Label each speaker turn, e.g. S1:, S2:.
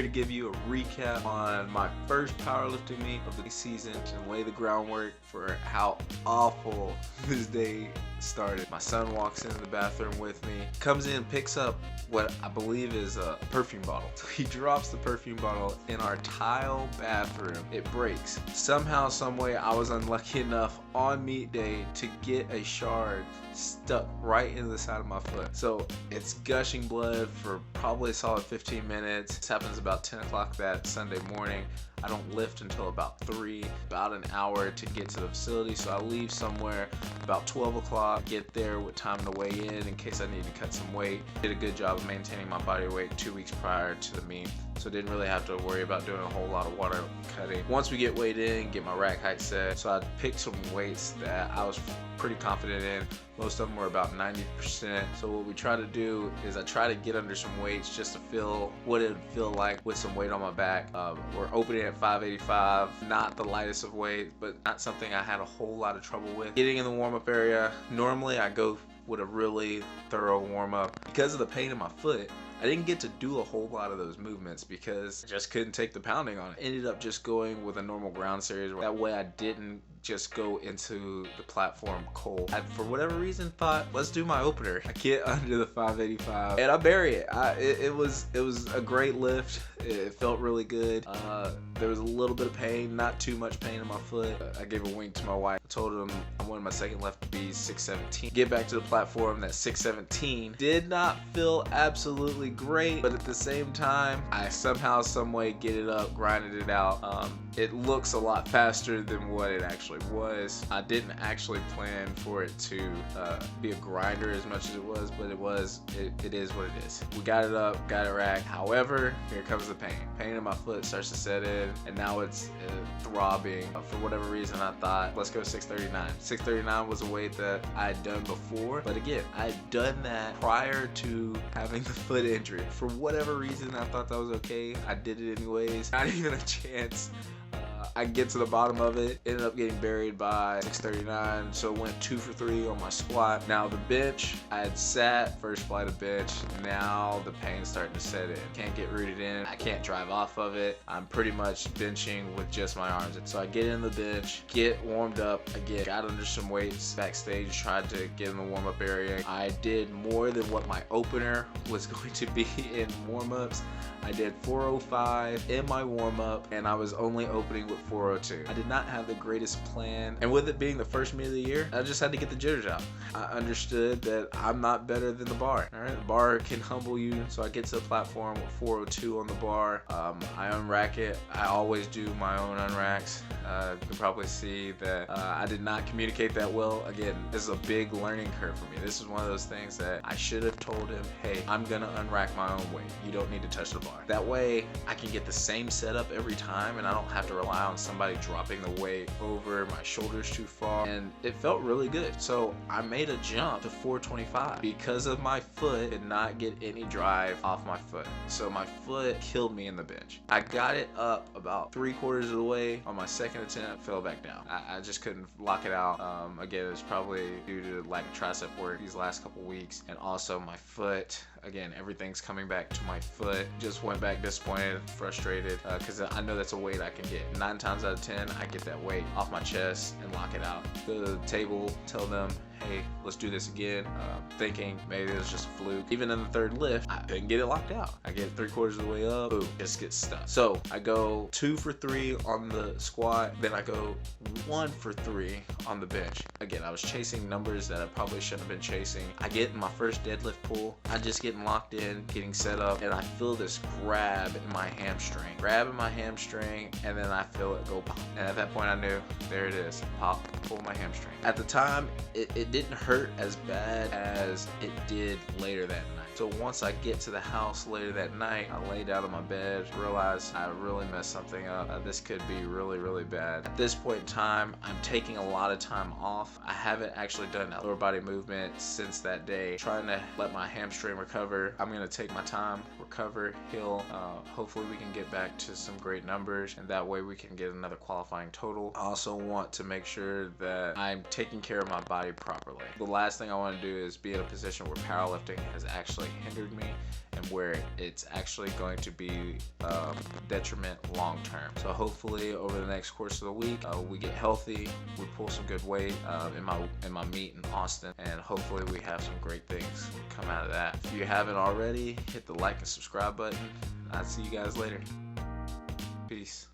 S1: to give you a recap on my first powerlifting meet of the season and lay the groundwork for how awful this day started. My son walks into the bathroom with me, comes in, picks up what I believe is a perfume bottle. So he drops the perfume bottle in our tile bathroom. It breaks. Somehow, some way, I was unlucky enough on meet day to get a shard stuck right into the side of my foot. So it's gushing blood for probably a solid 15 minutes. This happens about 10 o'clock that Sunday morning. I don't lift until about 3, about an hour to get to the facility. So I leave somewhere about 12 o'clock, get there with time to weigh in case I need to cut some weight. Did a good job of maintaining my body weight 2 weeks prior to the meet, so didn't really have to worry about doing a whole lot of water cutting. Once we get weighed in, get my rack height set, so I picked some weights that I was pretty confident in. Most of them were about 90%. So what we try to do is I try to get under some weights just to feel what it would feel like with some weight on my back. We're opening at 585, not the lightest of weights, but not something I had a whole lot of trouble with. Getting in the warm-up area, normally I go with a really thorough warm-up. Because of the pain in my foot, I didn't get to do a whole lot of those movements because I just couldn't take the pounding on it. Ended up just going with a normal ground series. That way I didn't just go into the platform cold. I, for whatever reason, thought, let's do my opener. I get under the 585 and I bury it. It was a great lift. It felt really good. There was a little bit of pain, not too much pain in my foot. I gave a wink to my wife. I told him I wanted my second lift to be 617. Get back to the platform, that 617 did not feel absolutely great, but at the same time, I somehow, some way get it up, grinded it out. It looks a lot faster than what it actually was. I didn't actually plan for it to be a grinder as much as it was, but it is what it is. We got it up, got it racked. However, here comes the pain. Pain in my foot starts to set in, and now it's throbbing. For whatever reason, I thought, let's go 639. 639 was a weight that I had done before, but again, I had done that prior to having the foot injury. For whatever reason, I thought that was okay. I did it anyways. Not even a chance. I get to the bottom of it, ended up getting buried by 639, so went 2 for 3 on my squat. Now the bench, I had sat first flight of bench, now the pain's starting to set in. Can't get rooted in, I can't drive off of it. I'm pretty much benching with just my arms. So I get in the bench, get warmed up again, got under some weights backstage, tried to get in the warm-up area. I did more than what my opener was going to be in warm-ups. I did 405 in my warm-up, and I was only opening with 402. I did not have the greatest plan, and with it being the first meet of the year, I just had to get the jitters out. I understood that I'm not better than the bar. All right, the bar can humble you, so I get to the platform with 402 on the bar. I unrack it. I always do my own unracks. You can probably see that I did not communicate that well. Again, this is a big learning curve for me. This is one of those things that I should have told him, hey, I'm gonna unrack my own weight. You don't need to touch the bar. That way I can get the same setup every time and I don't have to rely on somebody dropping the weight over my shoulders too far, and it felt really good. So I made a jump to 425 because of my foot did not get any drive off my foot. So my foot killed me in the bench. I got it up about 3/4 of the way on my second attempt, fell back down. I just couldn't lock it out. Again, it's probably due to lack of tricep work these last couple weeks, and also my foot. Again, everything's coming back to my foot. Just went back disappointed, frustrated, because I know that's a weight I can get. 9 times out of 10, I get that weight off my chest and lock it out. Go to the table, tell them, hey, let's do this again. Thinking maybe it was just a fluke. Even in the third lift, I couldn't get it locked out. I get 3/4 of the way up, boom, just get stuck. So I go 2 for 3 on the squat, then I go 1 for 3 on the bench. Again, I was chasing numbers that I probably shouldn't have been chasing. I get in my first deadlift pull, I just getting locked in, getting set up, and I feel this grab in my hamstring. Grab in my hamstring, and then I feel it go pop. And at that point I knew, there it is, pop, pull my hamstring. At the time, it didn't hurt as bad as it did later that night. So once I get to the house later that night, I lay down on my bed, realize I really messed something up. This could be really, really bad. At this point in time, I'm taking a lot of time off. I haven't actually done a lower body movement since that day, trying to let my hamstring recover. I'm gonna take my time, recover, heal. Hopefully we can get back to some great numbers, and that way we can get another qualifying total. I also want to make sure that I'm taking care of my body properly. The last thing I want to do is be in a position where powerlifting has actually actually hindered me and where it's actually going to be detriment long term. So hopefully over the next course of the week, we get healthy, we pull some good weight in my meet in Austin, and hopefully we have some great things come out of that. If you haven't already, hit the like and subscribe button. I'll see you guys later. Peace.